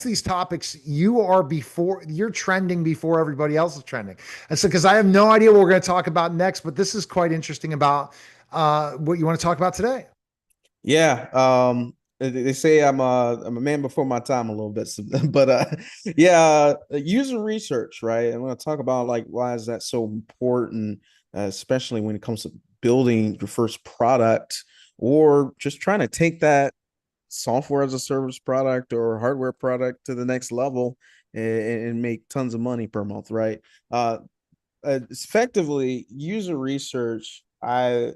these topics, you're trending before everybody else is trending. And so, because I have no idea what we're going to talk about next, but this is quite interesting about what you want to talk about today. Yeah, they say I'm a man before my time a little bit, but yeah, user research, right? I'm going to talk about like why is that so important, especially when it comes to building your first product or just trying to take that software as a service product or hardware product to the next level and make tons of money per month, right? Effectively, user research. I'm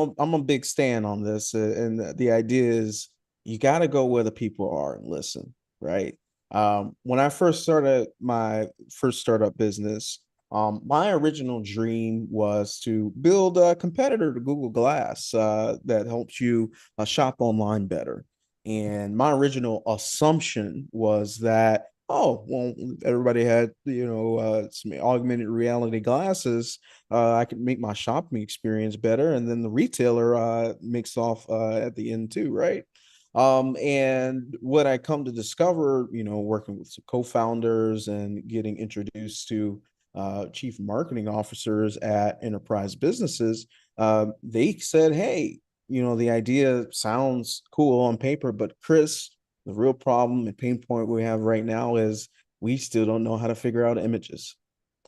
a big stand on this, and the idea is you got to go where the people are and listen, right? When I first started my first startup business, my original dream was to build a competitor to Google Glass that helps you shop online better. And my original assumption was that, oh, well, everybody had, some augmented reality glasses. I could make my shopping experience better, and then the retailer makes off at the end too, right? And what I come to discover, working with some co-founders and getting introduced to chief marketing officers at enterprise businesses, they said, "Hey, the idea sounds cool on paper, but Chris, the real problem and pain point we have right now is we still don't know how to figure out images."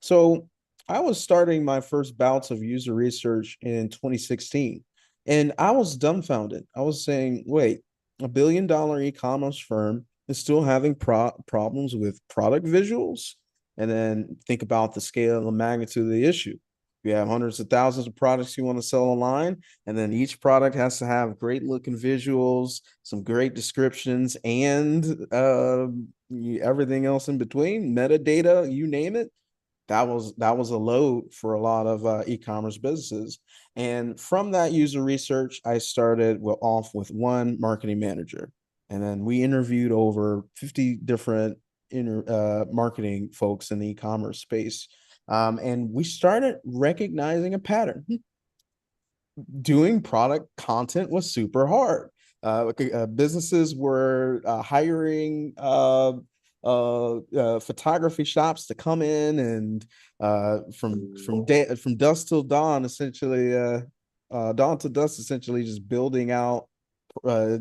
So I was starting my first bouts of user research in 2016, and I was dumbfounded. I was saying, wait, $1 billion e-commerce firm is still having problems with product visuals? And then think about the scale and the magnitude of the issue. You have hundreds of thousands of products you want to sell online, and then each product has to have great looking visuals, some great descriptions, and everything else in between, metadata, you name it. That was a load for a lot of e-commerce businesses. And from that user research, I started off with one marketing manager, and then we interviewed over 50 different marketing folks in the e-commerce space. And we started recognizing a pattern. Doing product content was super hard. Businesses were hiring photography shops to come in and from dusk till dawn, essentially, dawn to dusk, essentially, just building out,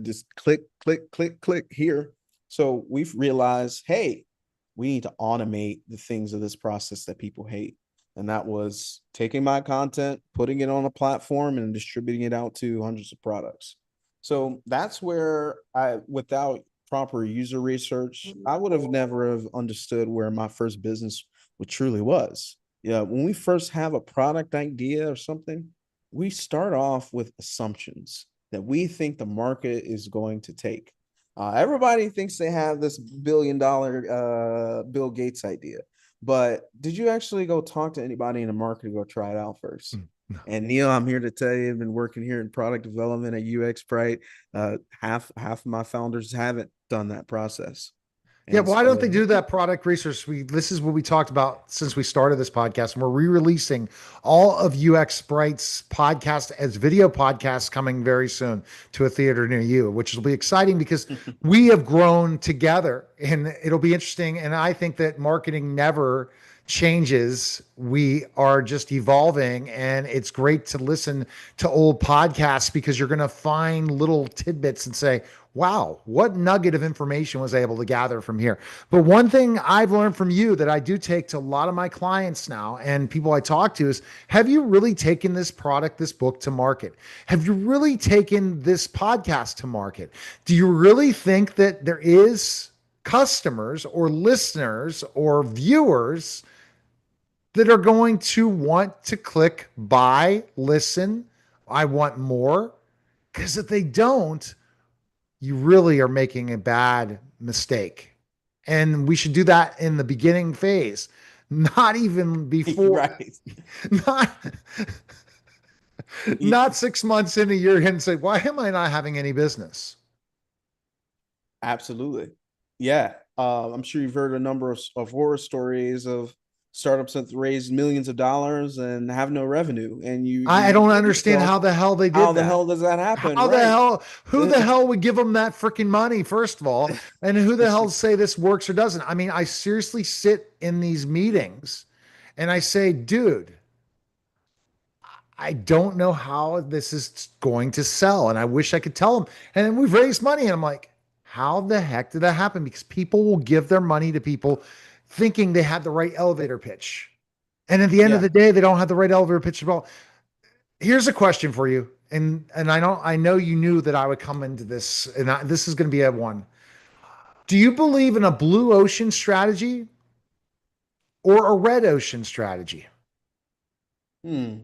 just click, click, click, click here. So we've realized, hey, we need to automate the things of this process that people hate. And that was taking my content, putting it on a platform, and distributing it out to hundreds of products. So that's where without proper user research, I would have never have understood where my first business would truly was. Yeah, when we first have a product idea or something, we start off with assumptions that we think the market is going to take. Everybody thinks they have this $1 billion Bill Gates idea, but did you actually go talk to anybody in the market to go try it out first? Mm, no. And Neil, I'm here to tell you, I've been working here in product development at UX Bright. Half of my founders haven't done that process, Yeah, and why don't they so do that product research? This is what we talked about since we started this podcast, and we're re-releasing all of UX Sprite's podcast as video podcasts coming very soon to a theater near you, which will be exciting because we have grown together, and it'll be interesting. And I think that marketing never changes. We are just evolving, and it's great to listen to old podcasts because you're going to find little tidbits and say, wow, what nugget of information was I able to gather from here? But one thing I've learned from you that I do take to a lot of my clients now and people I talk to is, have you really taken this product, this book to market? Have you really taken this podcast to market? Do you really think that there is customers or listeners or viewers that are going to want to click buy, listen, I want more? Because if they don't, you really are making a bad mistake. And we should do that in the beginning phase, not even before, right, not not 6 months in a year and say, why am I not having any business? absolutely, yeah. I'm sure you've heard a number of horror stories of startups that raise millions of dollars and have no revenue, and I you don't say to understand yourself, how the hell they how did the that. hell does that happen? How the Right. hell, who the hell would give them that freaking money, first of all? And who the hell say this works or doesn't? I mean, I seriously sit in these meetings and I say, dude, I don't know how this is going to sell. And I wish I could tell them. And then we've raised money. And I'm like, how the heck did that happen? Because people will give their money to people thinking they had the right elevator pitch. And at the end of Yeah. the day, they don't have the right elevator pitch at all. Here's a question for you. And I know you knew that I would come into this, and this is going to be a one. Do you believe in a blue ocean strategy or a red ocean strategy? Hmm.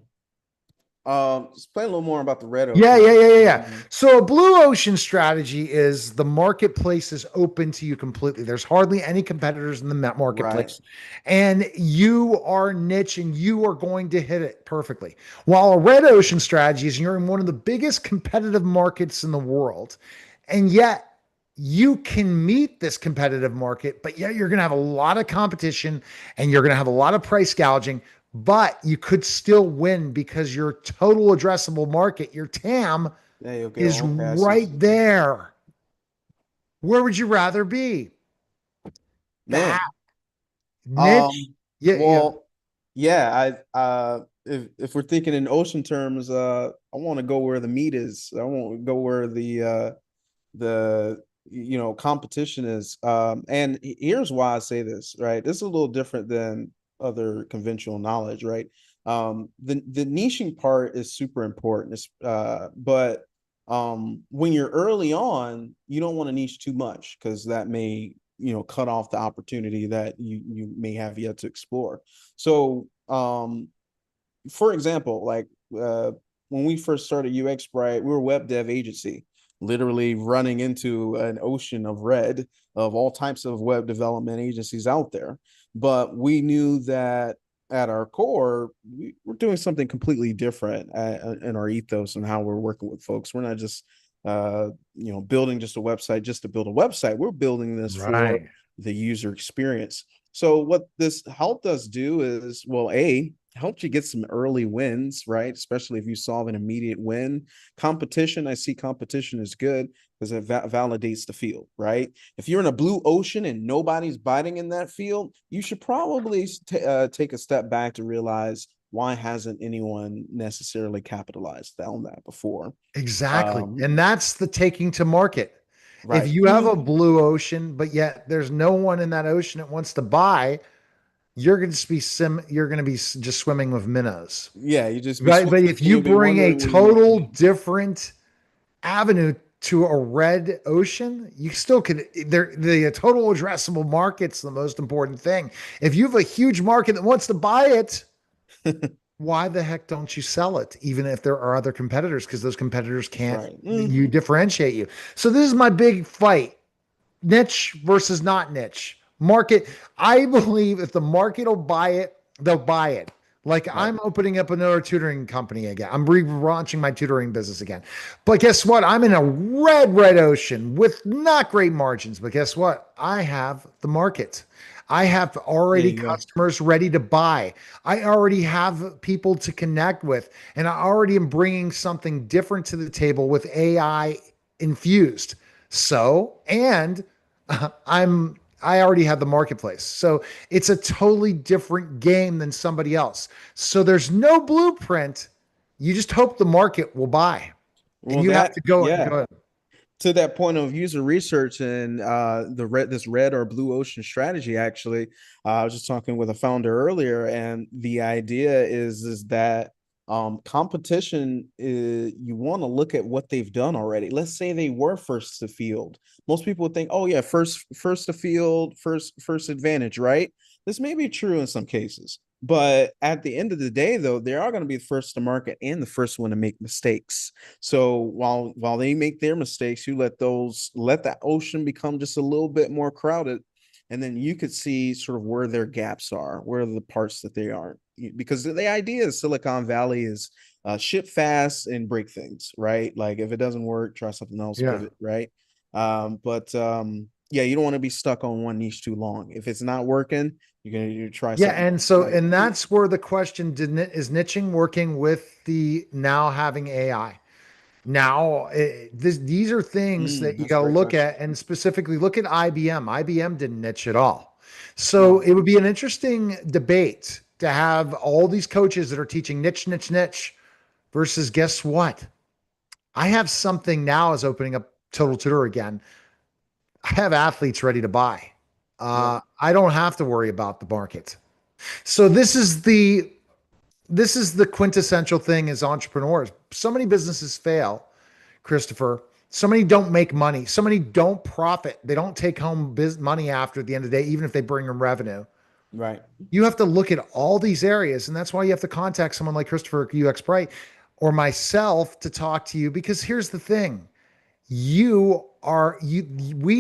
Explain a little more about the red Yeah, ocean. yeah, yeah, yeah, yeah. So a blue ocean strategy is the marketplace is open to you completely. There's hardly any competitors in the Right. marketplace, and you are niche and you are going to hit it perfectly. While a red ocean strategy is you're in one of the biggest competitive markets in the world, and yet you can meet this competitive market, but yet you're going to have a lot of competition and you're going to have a lot of price gouging, but you could still win because your total addressable market, your TAM, There you is go. Okay, I see what right you're saying. there. Where would you rather be? That Man. niche? Um, Yeah, yeah. well, yeah, if we're thinking in ocean terms, I want to go where the meat is. I want to go where the competition is. And here's why I say this, right? This is a little different than other conventional knowledge, right? The niching part is super important. But when you're early on, you don't want to niche too much because that may cut off the opportunity that you may have yet to explore. So for example, like when we first started UX Bright, we were a web dev agency, literally running into an ocean of red of all types of web development agencies out there. But we knew that at our core, we're doing something completely different in our ethos and how we're working with folks. We're not just building just a website just to build a website. We're building this for Right. the user experience. So what this helped us do is, well, helped you get some early wins, right? Especially if you solve an immediate win. Competition, I see competition is good because it validates the field, right? If you're in a blue ocean and nobody's biting in that field, you should probably take a step back to realize, why hasn't anyone necessarily capitalized on that before? Exactly. Um, And that's the taking to market. If right. you have a blue ocean, but yet there's no one in that ocean that wants to buy, you're going to be just swimming with minnows. Yeah, you just be Right. But swimming if and you you'll be bring a wondering where you went. total different avenue to a red ocean, you still could there the total addressable market's the most important thing. If you have a huge market that wants to buy it, why the heck don't you sell it? Even if there are other competitors, because those competitors That's can't right. you differentiate you. So this is my big fight. Niche versus not niche. Market. I believe if the market will buy it, they'll buy it. Like Right. I'm opening up another tutoring company again. I'm relaunching my tutoring business again. But guess what? I'm in a red ocean with not great margins. But guess what? I have the market. I have There already you go. customers ready to buy. I already have people to connect with. And I already am bringing something different to the table with AI infused. So, and I already have the marketplace. So it's a totally different game than somebody else. So there's no blueprint. You just hope the market will buy. And Well, you have to go yeah, ahead. to that point of user research and this red or blue ocean strategy, actually, I was just talking with a founder earlier, and the idea is that competition is, you want to look at what they've done already. Let's say they were first to field. Most people would think, oh yeah, first to field, first advantage, right? This may be true in some cases, but at the end of the day, though, they are going to be the first to market and the first one to make mistakes. So while they make their mistakes, you let that ocean become just a little bit more crowded, and then you could see sort of where their gaps are, where are the parts that they aren't. Because the idea of Silicon Valley is ship fast and break things, right? Like if it doesn't work, try something else, Yeah. pivot, right? But Yeah, you don't want to be stuck on one niche too long. If it's not working, you try Yeah, something and else, so right? and that's where the question is niching working with the now having AI. Now, these are things that you That's a got to great look question. at, and specifically look at IBM. IBM didn't niche at all. So No. it would be an interesting debate to have all these coaches that are teaching niche, niche, niche versus guess what? I have something now is opening up Total Tutor again. I have athletes ready to buy. Yep. I don't have to worry about the market. So this is the quintessential thing as entrepreneurs. So many businesses fail, Christopher. So many don't make money. So many don't profit. They don't take home money after the end of the day, even if they bring them revenue. Right. You have to look at all these areas. And that's why you have to contact someone like Christopher UX Bright or myself to talk to you. Because here's the thing, we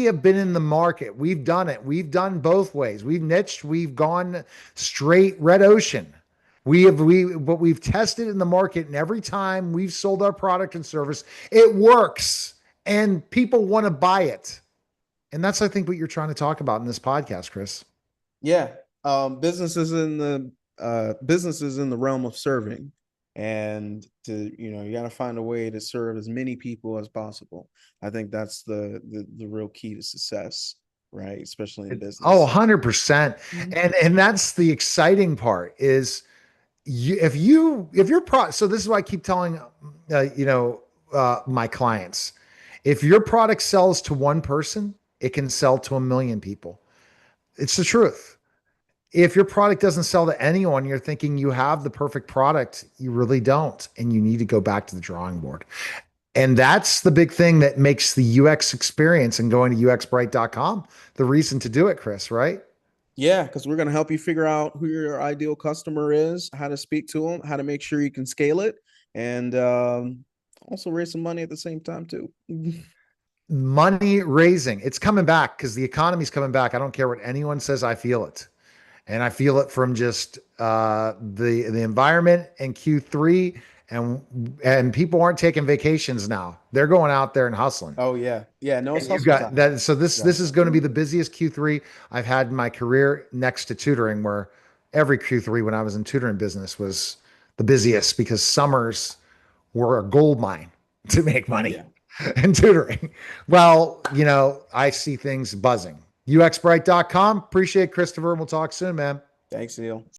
have been in the market. We've done it. We've done both ways. We've niched, we've gone straight red ocean. But we've tested in the market, and every time we've sold our product and service, it works and people want to buy it. And that's, I think, what you're trying to talk about in this podcast, Chris. Yeah. Businesses in the realm of serving. And you got to find a way to serve as many people as possible. I think that's the real key to success, right? Especially in Oh, business. 100%. Mhm. And that's the exciting part is if you're so this is why I keep telling my clients, if your product sells to one person, it can sell to a million people. It's the truth. If your product doesn't sell to anyone, you're thinking you have the perfect product. You really don't, and you need to go back to the drawing board. And that's the big thing that makes the UX experience and going to uxbright.com the reason to do it, Chris, right? Yeah, because we're going to help you figure out who your ideal customer is, how to speak to them, how to make sure you can scale it, and also raise some money at the same time too. Money raising, it's coming back because the economy's coming back. I don't care what anyone says, I feel it. And I feel it from just the environment in Q3, and people aren't taking vacations now. They're going out there and hustling. Oh yeah, yeah. No, it's And you've hustle got time. that. So this Right. is going to be the busiest Q3 I've had in my career, next to tutoring, where every Q3 when I was in tutoring business was the busiest because summers were a gold mine to make money Yeah. in tutoring. Well, I see things buzzing. UXbright.com. Appreciate it, Christopher. And we'll talk soon, man. Thanks, Neil.